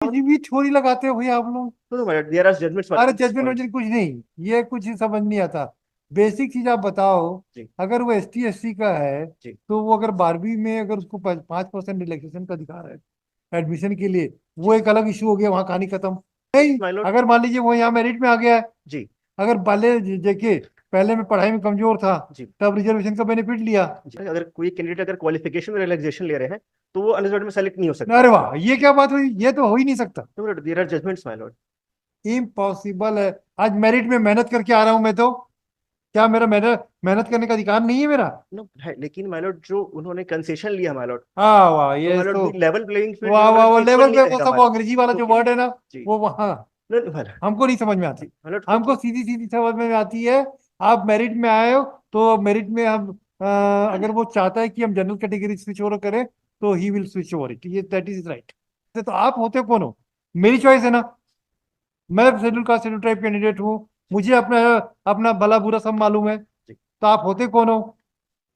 कुछ भी थ्योरी लगाते हो भैया आप लोग। देयर आर जजमेंट्स अरे जजमेंट वजमेंट कुछ नहीं, ये कुछ समझ नहीं आता। बेसिक चीज आप बताओ। जी अगर वो ST SC का है जी तो वो अगर 12वीं में अगर उसको 5% रिलैक्सेशन का अधिकार है एडमिशन के लिए, वो जी एक अलग इशू हो गया, वहां कहानी खत्म। नहीं, माय लॉर्ड। अगर मान लीजिए वो यहाँ मेरिट में आ गया है, जी अगर पहले देखिए पहले में पढ़ाई में कमजोर था, जी तब रिजर्वेशन का बेनिफिट लिया। जी अगर कोई कैंडिडेट अगर क्वालिफिकेशन में रिलैक्सेशन ले रहे हैं तो वो अनरिजर्व्ड में सेलेक्ट नहीं हो सकता। अरे वाह, ये क्या बात हुई, ये तो हो ही नहीं सकता। There are judgments my lord. Impossible है। आज मेरिट में मेहनत करके आ रहा हूं मैं तो, क्या मेरा मेहनत मेहनत करने का अधिकार नहीं है मेरा? नो है, लेकिन माय लॉर्ड जो उन्होंने कंसेशन लिया माय लॉर्ड, हाँ वाह, तो ये माय लॉर्ड तो, भी लेवल प्लेइंग फील्ड जो वाह है माय वाह, लॉर्ड वो वो इक्वल लेवल नहीं पे वो रहेगा सब माय वो लॉर्ड। अंग्रेजी वाला जो क्योंकि वर्ड है ना, जी वो वहाँ नहीं माय लॉर्ड। हमको नहीं समझ में जी आती। माय लॉर्ड हमको क्योंकि सीधी सीधी समझ में आती है। आप मेरिट में आए हो तो मेरिट में हम अगर वो चाहता है कि हम जनरल कैटेगरी स्विच ओवर करें तो he will switch over it, ये दैट इज राइट। तो आप होते कौन हो? मेरी चॉइस है ना। मैं schedule caste schedule tribe candidate हूँ, मुझे अपना अपना भला बुरा सब मालूम है। जी तो आप होते कौन हो?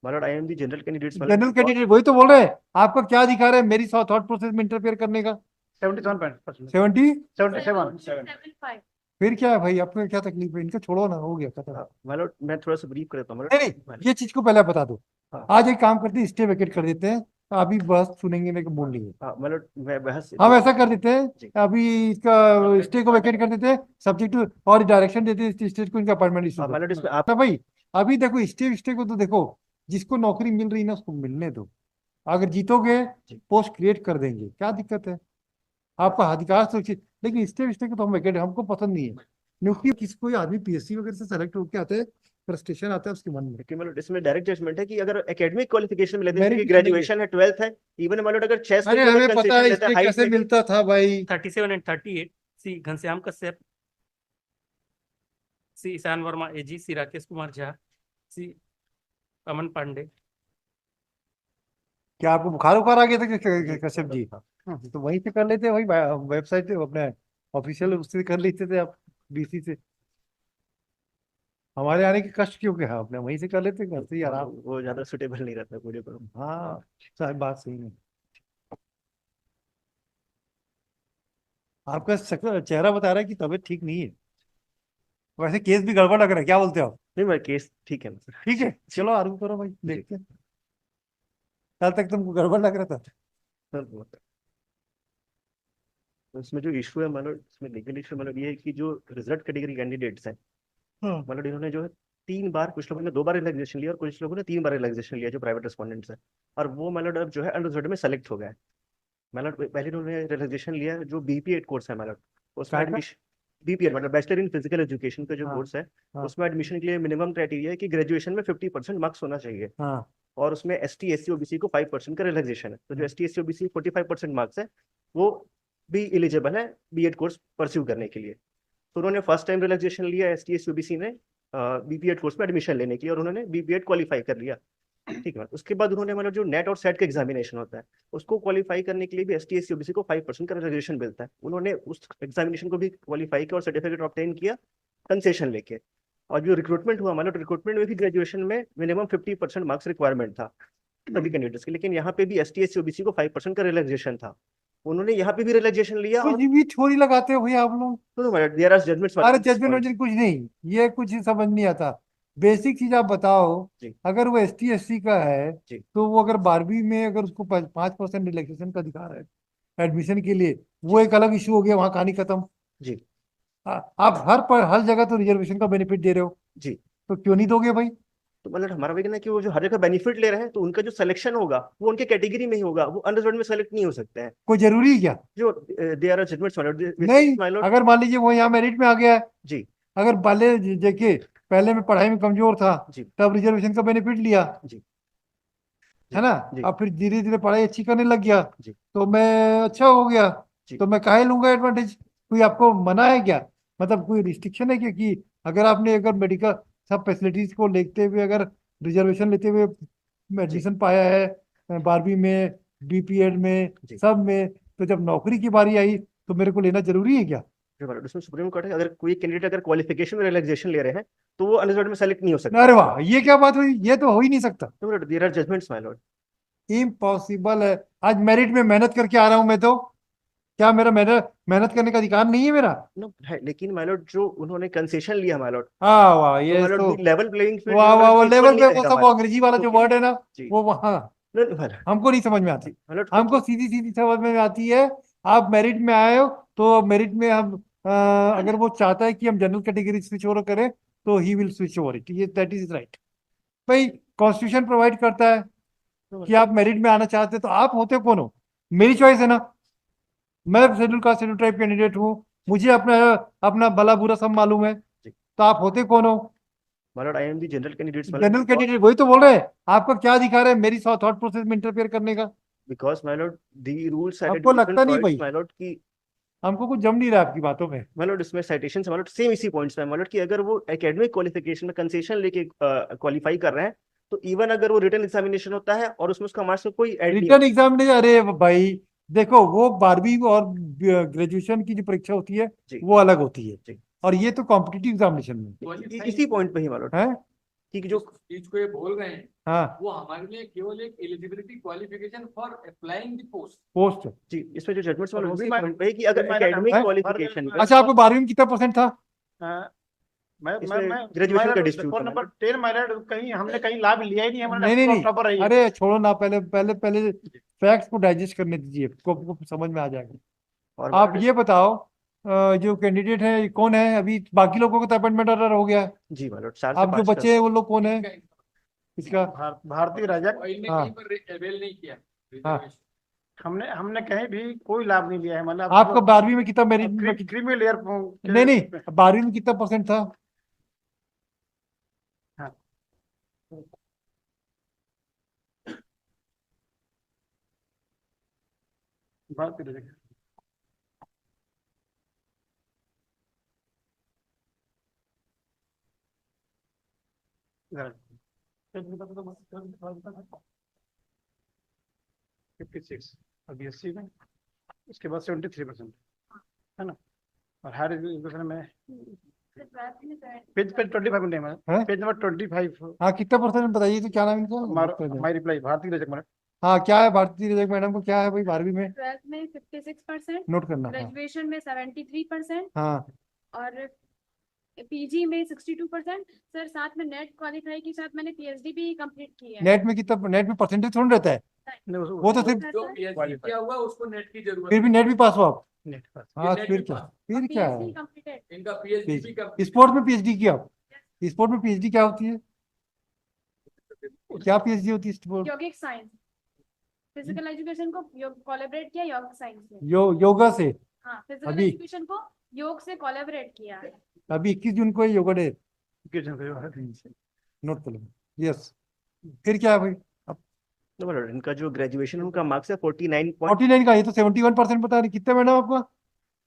My Lord I am the general candidates my Lord general because candidate, वही तो बोल रहे हैं। आपका क्या अधिकार है मेरी थॉट प्रोसेस में इंटरफेयर करने का? 77%। 70। 77। फिर क्या है भाई, आपको क्या तकलीफ है? इनका छोड़ो ना, हो गया खत्म। माय लॉर्ड मैं थोड़ा सा ब्रीफ कर देता हूँ माय नहीं नहीं, लॉर्ड। ये चीज को पहले बता दो। हाँ आज एक काम करते हैं, स्टे वेकेट कर देते हैं। अभी बस सुनेंगे मेरे को बोल रही है। हाँ माय लॉर्ड मैं बहस हम जो ऐसा कर देते हैं, जी अभी इसका स्टे को वेकेट कर देते हैं, सब्जेक्ट और डायरेक्शन देते हैं स्टेट को, इनका अपॉइंटमेंट इशू हाँ कर माय लॉर्ड इसमें आप ना भाई। अभी देखो स्टे स्टे को तो देखो, जिसको नौकरी मिल रही ना उसको मिलने दो। अगर जीतोगे जी पोस्ट क्रिएट कर देंगे, क्या दिक्कत है? आपका अधिकार सुरक्षित। लेकिन स्टे विस्टे को तो हम वेकेट हमको पसंद नहीं है। क्योंकि किसी कोई आदमी PSC वगैरह से सेलेक्ट होकर आता है, फ्रस्ट्रेशन आता है उसके मन में। कि मतलब इसमें डायरेक्ट जजमेंट है कि अगर एकेडमिक क्वालिफिकेशन में लेते हैं जैसे कि मेरिट सुनेंगे। ग्रेजुएशन है 12th है, इवन मान लो अगर चेस में अरे भी अगर हमें पता कंसेशन है लेता है स्टे हाइट कैसे लेके। मिलता था भाई। 37 and 38, C Ghanshyam Kashyap, C Ishan Verma AG, सी राकेश कुमार झा, सी अमन पांडे। क्या आपको बुखार उखार आ गया था जी कश्यप जी? हाँ तो वहीं से कर लेते भाई, वेबसाइट से अपने ऑफिशियल उससे कर लेते थे आप, BC से। हमारे आने की कष्ट क्यों क्या है, अपने वहीं से कर लेते घर से ही आराम। वो ज्यादा सुटेबल नहीं रहता पूरे पर। हाँ, सारी बात सही है। आपका चेहरा बता रहा है कि तबीयत ठीक नहीं है। वैसे केस भी गड़बड़ लग रहा है, क्या बोलते हो आप? नहीं मैं केस ठीक है मतलब। ठीक है, जी चलो आराम करो भाई, जी देखते हैं। कल तक तुमको गड़बड़ लग रहा था। तो इसमें जो इशू है मतलब इसमें लीगल इशू मतलब ये है कि जो रिजर्व कैटेगरी कैंडिडेट्स हैं हाँ। मतलब इन्होंने जो है 3 बार, कुछ लोगों ने 2 बार रिलैक्सेशन लिया और कुछ लोगों ने 3 बार रिलैक्सेशन लिया जो प्राइवेट रेस्पोंडेंट्स है। और वो मतलब अब जो है अनरिजर्व्ड में सेलेक्ट हो गया है। मतलब पहले उन्होंने रिलैक्सेशन लिया जो BP8 कोर्स है मतलब उसमें क्या क्या? एडमिशन, BP8 मतलब बैचलर इन फिजिकल एजुकेशन का जो हाँ कोर्स है हाँ उसमें एडमिशन के लिए मिनिमम क्राइटेरिया है कि ग्रेजुएशन में 50% मार्क्स होना चाहिए। हाँ और उसमें ST SC OBC को 5% का रिलैक्सेशन है, तो जो हाँ। ST SC OBC 45% मार्क्स है वो भी एलिजिबल है B.Ed कोर्स परस्यू करने के लिए। तो उन्होंने फर्स्ट टाइम रिलैक्सेशन लिया ST SC OBC ने BP8 कोर्स में एडमिशन लेने के लिए और उन्होंने BP8 क्वालिफाई कर लिया। ठीक है, उसके बाद उन्होंने मतलब जो नेट और सेट का एग्जामिनेशन होता है उसको क्वालिफाई करने के लिए भी ST SC OBC को 5% का रिजर्वेशन मिलता है। उन्होंने उस एग्जामिनेशन को भी क्वालिफाई किया और सर्टिफिकेट ऑब्टेन किया कंसेशन लेके। और जो रिक्रूटमेंट हुआ मतलब रिक्रूटमेंट में भी ग्रेजुएशन में मिनिमम 50% मार्क्स रिक्वायरमेंट था सभी कैंडिडेट्स के, लेकिन यहाँ पे भी ST SC OBC को 5% का रिलैक्सेशन था। उन्होंने यहाँ पे भी रिलैक्सेशन लिया कुछ और भी थ्योरी लगाते हो भैया आप लोग। देयर आर जजमेंट्स अरे दिस जजमेंट पॉइंट। वजमेंट कुछ नहीं, ये कुछ समझ नहीं आता। बेसिक चीज आप बताओ। जी अगर वो ST SC का है जी तो वो अगर 12वीं में अगर उसको 5% रिलैक्सेशन का अधिकार है एडमिशन के लिए, वो जी एक अलग इशू हो गया, वहां कहानी खत्म। जी आप हर जगह तो रिजर्वेशन का बेनिफिट दे रहे हो, जी तो क्यों नहीं दोगे भाई? तो मतलब हमारा वही कहना है कि वो जो हर जगह बेनिफिट ले रहे हैं तो उनका जो सिलेक्शन होगा वो उनके कैटेगरी में ही होगा, वो अनरिजर्व्ड में सेलेक्ट नहीं हो सकते हैं। कोई जरूरी है क्या? जो दे आर जजमेंट्स नहीं, माय लॉर्ड। अगर मान लीजिए वो यहाँ मेरिट में आ गया है, जी अगर पहले देखिए पहले में पढ़ाई में कमजोर था, जी तब रिजर्वेशन का बेनिफिट लिया, जी है जी ना? जी अब फिर धीरे धीरे पढ़ाई अच्छी करने लग गया, जी तो मैं अच्छा हो गया, जी तो मैं काहे लूंगा एडवांटेज? कोई आपको मना है क्या? मतलब कोई रिस्ट्रिक्शन है क्या कि अगर आपने अगर मेडिकल सब फैसिलिटीज को लेते हुए अगर रिजर्वेशन लेते हुए जी एडमिशन पाया है 12वीं में, BPED में, जी सब में, तो जब नौकरी की बारी आई तो मेरे को लेना जरूरी है क्या? जो माय लॉर्ड उसमें सुप्रीम कोर्ट है अगर कोई कैंडिडेट अगर क्वालिफिकेशन में रिलैक्सेशन ले रहे हैं तो वो अनरिजर्व्ड में सेलेक्ट नहीं हो सकता। अरे वाह, ये क्या बात हुई, ये तो हो ही नहीं सकता। तो there are judgments my lord. Impossible है। आज मेरिट में मेहनत करके आ रहा हूं मैं तो, क्या मेरा मेहनत मेहनत करने का अधिकार नहीं है मेरा? नो है, लेकिन माइलॉर्ड जो उन्होंने कंसेशन लिया माइलॉर्ड, हाँ वाह, तो ये माइलॉर्ड तो भी लेवल प्लेइंग फील्ड वाह वाह, वो इक्वल लेवल नहीं पे वो रहेगा सब वो माइलॉर्ड। अंग्रेजी वाला जो क्योंकि वर्ड है ना, जी वो वहाँ माइलॉर्ड, हमको नहीं समझ में आता। जी माइलॉर्ड हमको क्योंकि सीधी सीधी समझ में आती है। आप मेरिट में आए हो तो मेरिट में हम अगर वो चाहता है कि हम जनरल कैटेगरी स्विच ओवर करें तो he will switch over it, ये दैट इज राइट। भाई कॉन्स्टिट्यूशन प्रोवाइड करता है कि आप मेरिट में आना चाहते हैं, तो आप होते कौन हो? मेरी चॉइस है ना। मैं schedule caste schedule tribe candidate हूँ, मुझे अपना अपना भला बुरा सब मालूम है। जी तो आप होते कौन हो? My lord I am the general candidates my lord, general candidate, वही तो बोल रहे हैं। आपका क्या अधिकार है मेरी थॉट प्रोसेस में इंटरफेयर करने का? Because my lord the rules cited आपको टू डिफरेंट लगता नहीं पॉइंट्स भाई? माइलॉर्ड की। हमको कुछ जम नहीं रहा आपकी बातों में। माइलॉर्ड इसमें साइटेशन माइलॉर्ड सेम इसी पॉइंट्स में माइलॉर्ड कि अगर वो एकेडमिक क्वालिफिकेशन में कंसेशन लेके क्वालिफाई कर रहे हैं, तो इवन अगर वो रिटन एग्जामिनेशन होता है और उसमें उसका मार्क्स में कोई ऐड नहीं रिटर्न एग्जाम नहीं, अरे भाई देखो, वो 12वीं और ग्रेजुएशन की जो परीक्षा होती है जी वो अलग होती है, जी और ये तो कॉम्पिटिटिव एग्जामिनेशन में इसी पॉइंट पे ही माइलॉर्ड है। कि जो चीज को ये बोल रहे हैं हाँ, वो हमारे लिए केवल एक eligibility qualification for applying the post. Post. जी इसमें जो जजमेंट्स और वाले वो उसी भी पॉइंट पे है कि अगर मैं- एकेडमिक है? क्वालिफिकेशन में अच्छा, आपको 12वीं में कितना परसेंट था? इसमें ग्रेजुएशन का डिस्प्यूट है नंबर 10 माइनर कहीं हमने कहीं लाभ लिया ही नहीं, हमारा नहीं नहीं नहीं, टॉपर रही है। अरे छोड़ो ना, पहले पहले पहले फैक्ट्स को डाइजेस्ट करने दीजिए, को समझ में आ जाएगा। और आप ये बताओ, जो कैंडिडेट है ये कौन है अभी? बाकी लोगों को तो अपॉइंटमेंट ऑर्डर हो गया है। जी माइलॉर्ड 4 से आप जो 5 बच्चे हैं वो लोग कौन है इसका? भारतीय राजा इनने हाँ। कहीं पर अवेल नहीं किया हाँ। रिजर्वेशन। हमने हमने कहीं भी कोई लाभ नहीं लिया है, मतलब आपका 12वीं में कितना मेरिट में क्रीमी लेयर नहीं नहीं, 12वीं में कितना परसेंट था? हाँ। भारतीय राजा फिफ्टी सिक्स और BSc में, उसके बाद 73% है ना। और हायर एजुकेशन में पेज 25 नहीं है, हैं? Page number 25। हाँ, कितना परसेंट बताइए तो, क्या नाम है इनका? हमारी रिप्लाई भारतीय रजक मैडम। हाँ, क्या है भारतीय रजक मैडम को, क्या है भाई 12वीं में? 12th में 56%, नोट करना। हाँ ग्रेजुएशन में 73% हाँ, और पीजी में 62%। सर साथ में नेट क्वालिफाई के साथ मैंने पीएचडी भी कंप्लीट की है। नेट में कितना? नेट में परसेंटेज थोड़ा रहता है, वो तो सिर्फ जो PhD किया हुआ उसको नेट की जरूरत फिर भी नेट भी पास हो आप। नेट पास। हाँ, नेट फिर भी क्या? पास। फिर क्या पीएचडी है? कंप्लीटेड। है। इनका PhD भी complete स्पोर्ट्स में पीएचडी किया आप? स्पोर्ट में पीएचडी क्या होती है? क्या पीएचडी होती है स्पोर्ट? यौगिक साइंस, फिजिकल एजुकेशन को कोलैबोरेट किया यौगिक साइंस में। योगा से। हाँ, फिजिकल अभी? एजुकेशन को योग से कोलैबोरेट किया है। अभी 21 जून को है योगा डे, एजुकेशन नोट कर लो। यस, फिर क्या है भाई? तो माइलॉर्ड इनका जो ग्रेजुएशन उनका मार्क्स है 49 49 का, ये तो 71% बता रहे। कितना मैडम आपका?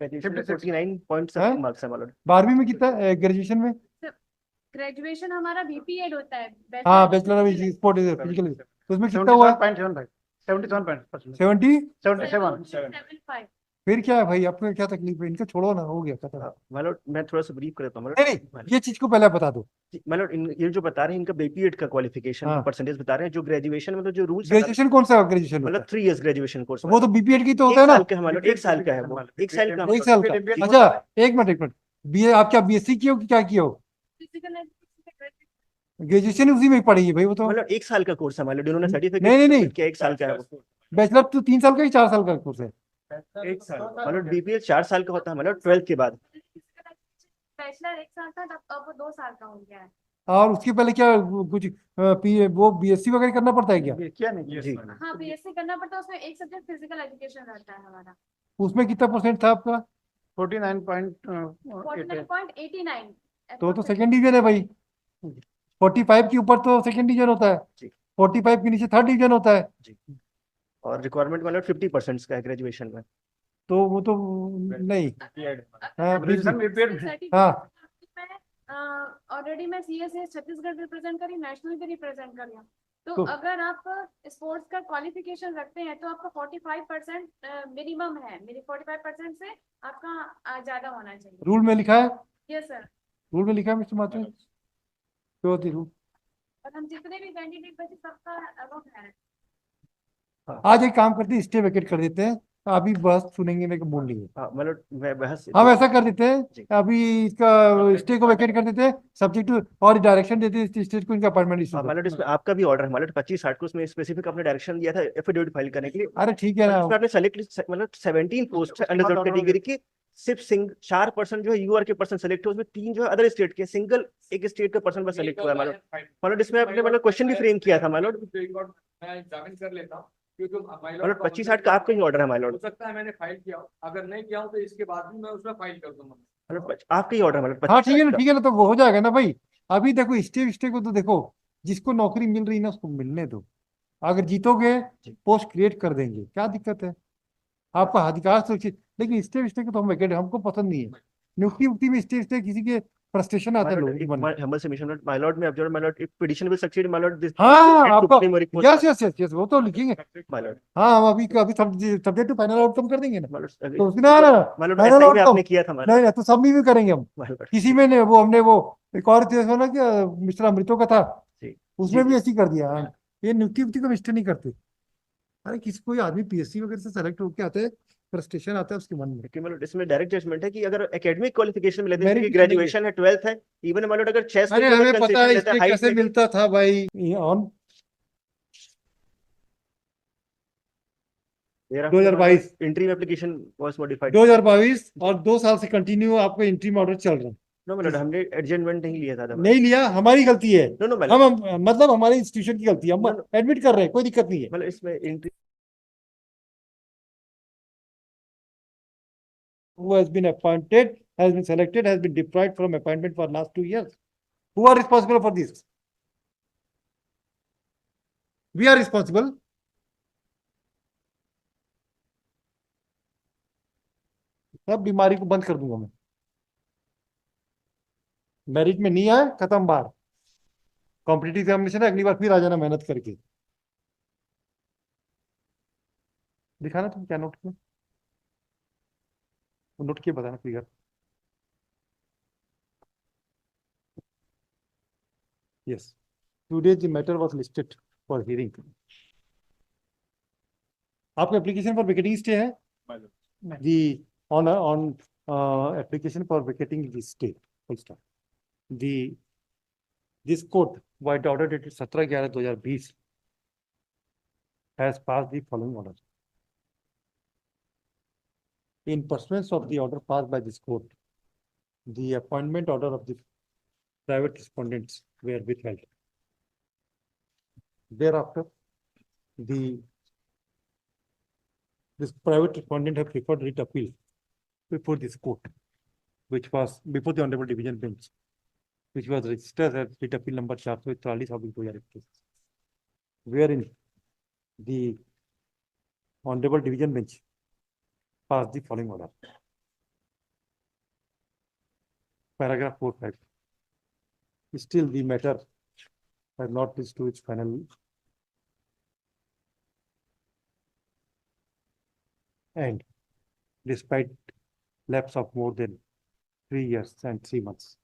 49 पॉइंट हैं? मार्क्स है माइलॉर्ड। 12वीं में कितना? ग्रेजुएशन में? ग्रेजुएशन हमारा बीपीएड होता है, हाँ, बैचलर ऑफ स्पोर्ट फिजिकल, तो उसमें कितना हुआ? 77.75 70। 77 75। फिर क्या है भाई, आपको क्या तकलीफ है? इनका छोड़ो ना, हो गया खत्म। माइलॉर्ड मैं थोड़ा सा ब्रीफ करता हूँ नहीं नहीं, ये चीज को पहले बता दो। माइलॉर्ड ये जो बता रहे हैं इनका बीपीएड का क्वालिफिकेशन हाँ। परसेंटेज बता रहे हैं, जो ग्रेजुएशन में तो जो रूल्स ग्रेजुएशन कौन सा ग्रेजुएशन होता मतलब है? 3 इयर्स ग्रेजुएशन कोर्स वो तो बीपीएड की तो एक होता है ना। साल का है माइलॉर्ड, एक साल का है वो, एक साल का एक साल का। अच्छा, एक मिनट एक मिनट, बीए आप क्या बीएससी की हो कि क्या की हो? फिजिकल एजुकेशन ग्रेजुएशन उसी में पड़ेगी भाई, वो तो मतलब एक साल का कोर्स है माइलॉर्ड, इन्होंने सर्टिफिकेट नहीं, नहीं। किया एक साल का है वो। बैचलर तो 3 साल का ही 4 साल का कोर्स है? एक साल मतलब बीपीएड 4 साल का होता है मतलब 12th के बाद। बैचलर 1 साल था, अब वो 2 साल का हो गया है। और उसके पहले क्या कुछ वो बीएससी वगैरह करना पड़ता है क्या? क्या नहीं जी हाँ, बीएससी करना पड़ता है, उसमें एक सब्जेक्ट फिजिकल एजुकेशन रहता है हमारा। उसमें कितना परसेंट था आपका? 49.88 49.89। तो सेकंड डिवीजन है भाई। 45 के ऊपर तो सेकंड डिवीजन होता है, जी 45 के नीचे थर्ड डिवीजन होता है। जी। और रिक्वायरमेंट मतलब 50% का है ग्रेजुएशन में। तो वो तो नहीं। हाँ, ग्रेजुएशन में बीपीएड हाँ। ऑलरेडी मैं सीएसए छत्तीसगढ़ रिप्रेजेंट करी, नेशनल भी रिप्रेजेंट कर लिया। तो तो- अगर आप स्पोर्ट्स का क्वालिफिकेशन रखते हैं तो आपका 45% मिनिमम है। मेरी 45% से आपका ज्यादा होना चाहिए। रूल में लिखा है, यस सर। रूल में लिखा है मिस्टर माथुर, तो होती रूल। और हम जितने भी कैंडिडेट बचे सबका अलग है। आज एक काम करते हैं, स्टे वेकेट कर देते हैं, अभी बहस सुनेंगे मेरे को मूड नहीं है। हाँ मतलब मैं बहस हम ऐसा कर देते जी। हैं, अभी इसका स्टे को वेकेट कर देते हैं, सब्जेक्ट टू, और डायरेक्शन देते हैं स्टेट को इनका अपॉइंटमेंट इशू कर। मतलब इसमें आपका भी ऑर्डर है मतलब 25-60 को, उसमें स्पेसिफिक आपने डायरेक्शन दिया था एफिडेविट फाइल करने के लिए। अरे ठीक है और ना, इसमें आपने सेलेक्ट मतलब 17 पोस्ट है अंडर कैटेगरी की, सिर्फ 4% जो है यूआर के पर्सन सेलेक्ट हुए, उसमें 3 जो है अदर स्टेट के, सिंगल एक स्टेट का पर्सन बस सेलेक्ट हुआ है मतलब इसमें आपने मतलब क्वेश्चन भी फ्रेम किया था मतलब मैं एग्जामिन कर लेता हूँ, क्योंकि मतलब 25-60 का आपका ही ऑर्डर है हो मतलब सकता है मैंने फाइल किया हो, अगर नहीं किया हूँ तो इसके बाद भी मैं उसमें फाइल कर दूंगा। आपका ही ऑर्डर है मतलब हाँ ठीक है 25-60 ना, का। ठीक है ना, तो वो हो जाएगा ना भाई। अभी देखो स्टे को तो देखो, जिसको नौकरी मिल रही है ना उसको मिलने दो। अगर जीतोगे पोस्ट क्रिएट कर देंगे, क्या दिक्कत है, आपका अधिकार सुरक्षित। लेकिन स्टे को तो हम वेकेट, हमको पसंद नहीं है नियुक्ति उक्ति में स्टे किसी के फ्रस्ट्रेशन आता है लोगों के मन में। हम्बल सबमिशन माय लॉर्ड में observe my Lord, if petition will succeed my Lord this हाँ आपका, report yes yes yes yes, वो तो लिखेंगे। My Lord. हाँ हम अभी अभी सब्जेक्ट टू फाइनल आउटकम कर देंगे ना, माय तो उसमें ना ना लॉर्ड फाइनल ऐसा ही में आउटकम, आपने किया था माय नहीं नहीं, तो सब में भी करेंगे हम। लॉर्ड। किसी में ने वो हमने वो एक और केस हो ना कि मिस्टर अमृतो का था, जी उसमें जी भी ऐसी कर दिया। हाँ, ये नियुक्ति उक्ति को मिस्टेक नहीं करते। अरे किसी कोई आदमी पीएससी वगैरह से सेलेक्ट होके आते हैं, फ्रस्ट्रेशन आता है उसके मन में। कि मतलब इसमें डायरेक्ट जजमेंट है कि अगर एकेडमिक क्वालिफिकेशन में लेते हैं जैसे कि मेरिट नहीं है। ग्रेजुएशन है 12th है, इवन माय लॉर्ड अगर चेस में अरे भी अगर हमें पता कंसेशन है लेते हैं इसके हाइट कैसे में भी। मिलता था भाई on thereafter my lord 2022, interim application was modified। 2022 और 2 साल से कंटिन्यू आपको इंट्रीम ऑर्डर चल रहा है। नो माय लॉर्ड हमने एडजमेंट नहीं लिया था नहीं लिया, हमारी गलती है। नो नो हम मतलब हमारी इंस्टीट्यूशन की गलती है, हम No, no. एडमिट कर रहे हैं, कोई दिक्कत नहीं है। मतलब इसमें entry Who has been appointed, has been selected, has been deprived from appointment for last 2 years. Who are responsible for this? We are responsible. सब बीमारी को बंद कर दूंगा मैं। मेरिट में नहीं आए, खत्म बार। कॉम्पिटिटिव एग्जामिनेशन है, अगली बार फिर आ जाना मेहनत करके। दिखाना तुम क्या नोट किया, नोट किए बताना figure. Yes. Today the matter was listed for hearing. आपका एप्लीकेशन फॉर वेकेटिंग स्टे है? The on application for vacating the stay, full stop. This court by the order dated 17/11/2020 has passed the following order. In pursuance of the order passed by this court, the appointment order of the private respondents were withheld. Thereafter, this private respondent have preferred writ appeal before this court, which was before the Honorable Division Bench, which was registered as writ appeal number 440/2021, wherein the Honorable Division Bench passed the following order. Paragraph 4(5). Still, the matter has not reached to its final end, despite lapse of more than 3 years and 3 months.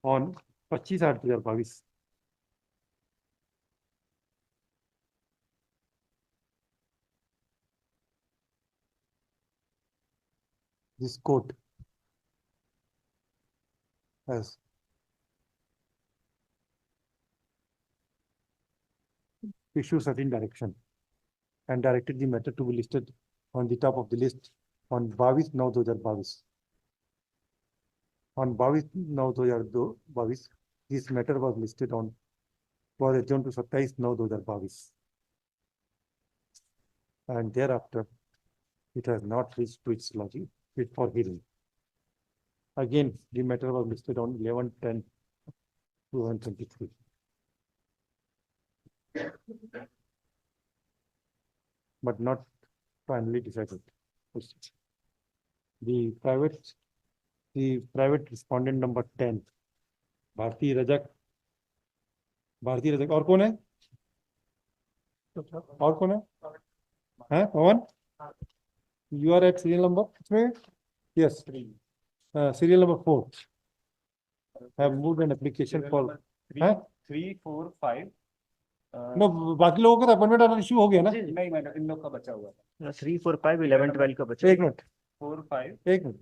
On 25/8/2022, this court has issued certain direction and directed the matter to be listed on the top of the list on 22/9/2022. On 22/9/2022, this matter was listed on, was adjourned to 27/9/2022. And thereafter, it has not reached to its logic fit for hearing. Again, the matter was listed on 11/10/2023. But not finally decided. The private respondent number 10, Bharti Rajak और कौन है? और कौन है? Pawan? You are at serial number? Yes. Serial number 4. Have moved an application for 3, 4, 5. No बाकी लोगों का तो अपॉइंटमेंट ऑर्डर इशू हो गया ना। नहीं मैडम, इन लोग का बचा हुआ था। 3, 4, 5, 11, 12 का बचा। एक मिनट 4, 5, एक मिनट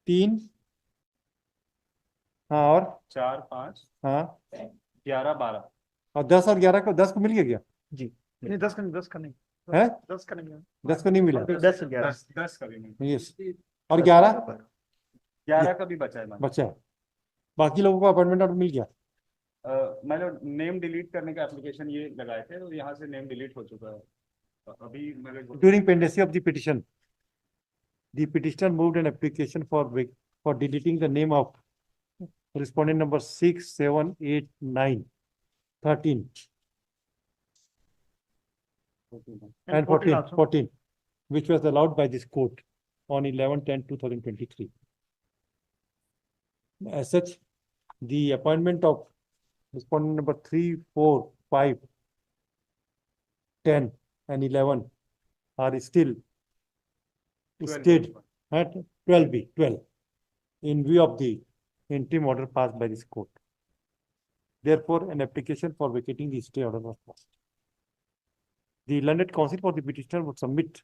3 हाँ और 4, 5, हाँ 11, 12। और 10 और 11 को 10 को मिल गया जी नहीं 10 का नहीं, 10 का नहीं, है 10 का नहीं है। 10 को नहीं मिला 10, 11 10 का भी नहीं, यस और 11 11 का भी बचा है मैडम। बचा है। बाकी लोगों को अपॉइंटमेंट ऑर्डर मिल गया। मैंने नेम डिलीट करने का एप्लीकेशन ये लगाए थे, तो यहाँ से नेम डिलीट हो चुका है अभी मेरे। During pendency of the petition, the petitioner moved an application for deleting the name of respondent number 6, 7, 8, 9, 13 and 14, also. 14, which was allowed by this court on 11/10/2023. As such, the appointment of respondent number 3, 4, 5, 10 and 11 are still 12 stayed at 12B, 12 in view of the interim order passed by this court. Therefore, an application for vacating the stay order was passed. The learned counsel for the petitioner would submit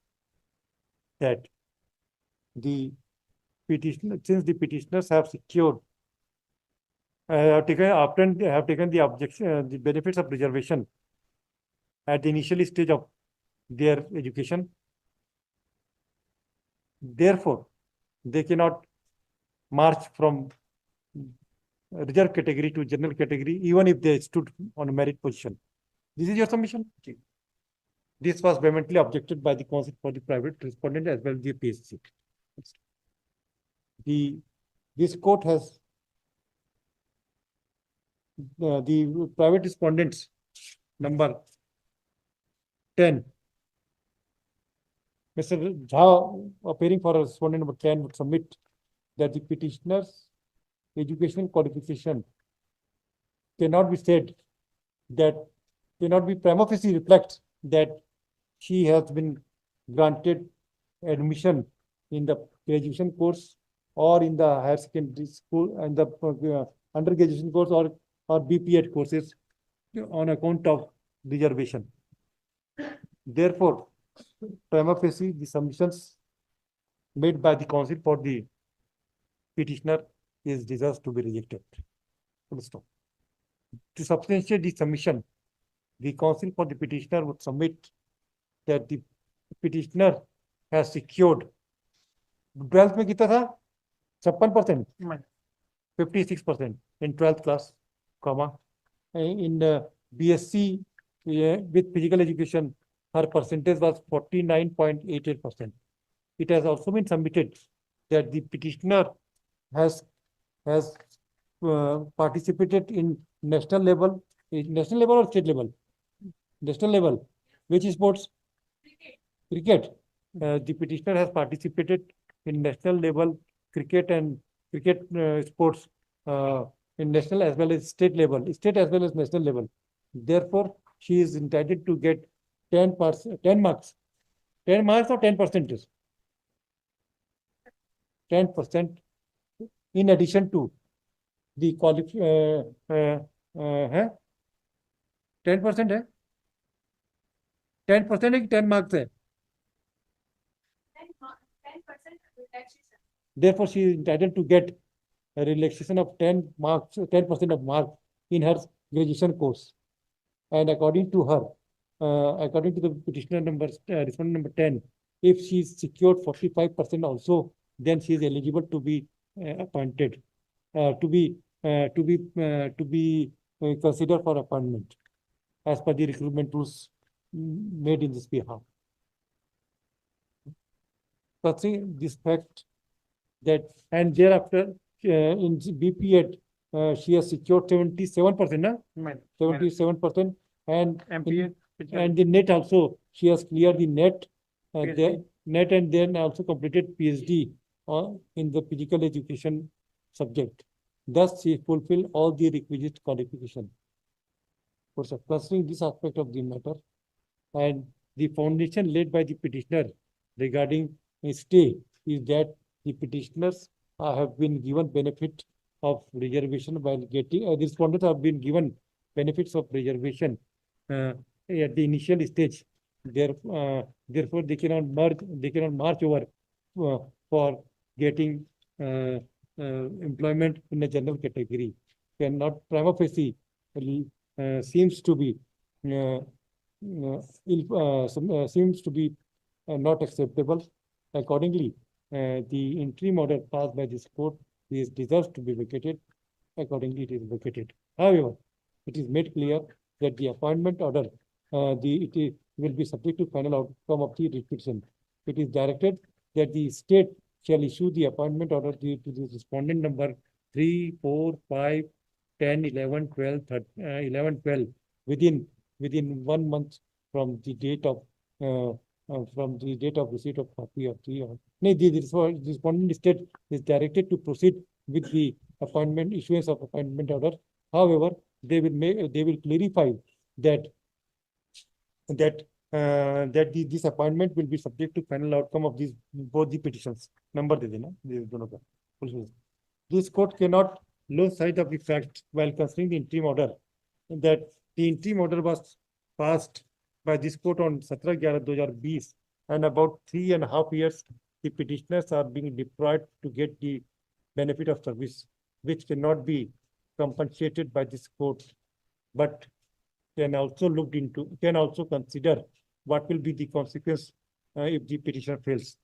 that the petitioner, since the petitioners have secured, have taken the objection, the benefits of reservation at the initial stage of their education. Therefore, they cannot march from reserve category to general category, even if they stood on a merit position. This is your submission? This was vehemently objected by the counsel for the private respondent as well as the PSC. This court has the private respondents number 10. Mr. Jha, appearing for a respondent number 10, would submit that the petitioner's educational qualification cannot be said, that cannot be prima facie reflects that she has been granted admission in the graduation course or in the higher secondary school and the undergraduation course or BPEd courses on account of reservation. Therefore, prima facie, the submissions made by the counsel for the petitioner is deserves to be rejected. Full stop. To substantiate the submission, the counsel for the petitioner would submit that the petitioner has secured 12th में कितना था 56%, 56% in 12th class, comma in BSc with physical education, her percentage was 49.88%. It has also been submitted that the petitioner has participated in national level or state level? National level. Which sports? Cricket. The petitioner has participated in national level cricket and cricket sports in national as well as state level, state as well as national level. Therefore, she is entitled to get 10 marks, 10 marks or 10%? 10% in addition to the 10% है 10% है कि 10 marks है? 10% relaxation. Therefore, she is entitled to get a relaxation of 10 marks, 10% of marks in her graduation course. And according to her, according to the petitioner respondent number 10, if she is secured 45% also, then she is eligible to be appointed, to be considered for appointment as per the recruitment rules made in this behalf. Considering this fact that, and thereafter in BPEd she has secured 77%, na? 77%, and MPA and the net also she has cleared the net, the net, and then also completed PhD in the physical education subject. Thus, she fulfilled all the requisite qualification. For considering this aspect of the matter and the foundation laid by the petitioner regarding a stay is that the petitioners have been given benefit of reservation while getting the respondents have been given benefits of reservation at the initial stage. Therefore, they cannot march over for getting employment in a general category. Cannot prima facie seems to be not acceptable. Accordingly, the interim order passed by this court is deserves to be vacated. Accordingly, it is vacated. However, it is made clear that the appointment order will be subject to final outcome of the petition. It is directed that the state shall issue the appointment order to the respondent number 3, 4, 5, 10, 11, 12, 12 within 1 month from the date of receipt of copy of the order. No, the respondent state is directed to proceed with the issuance of appointment order. However, they will clarify that this appointment will be subject to final outcome of both the petitions. Number दे देना, ये दोनों का. This court cannot lose sight of the fact while considering the interim order that the interim order was passed by this court on 17/11/2020, and about 3.5 years the petitioners are being deprived to get the benefit of service, which cannot be compensated by this court, but can also consider what will be the consequence if the petitioner fails.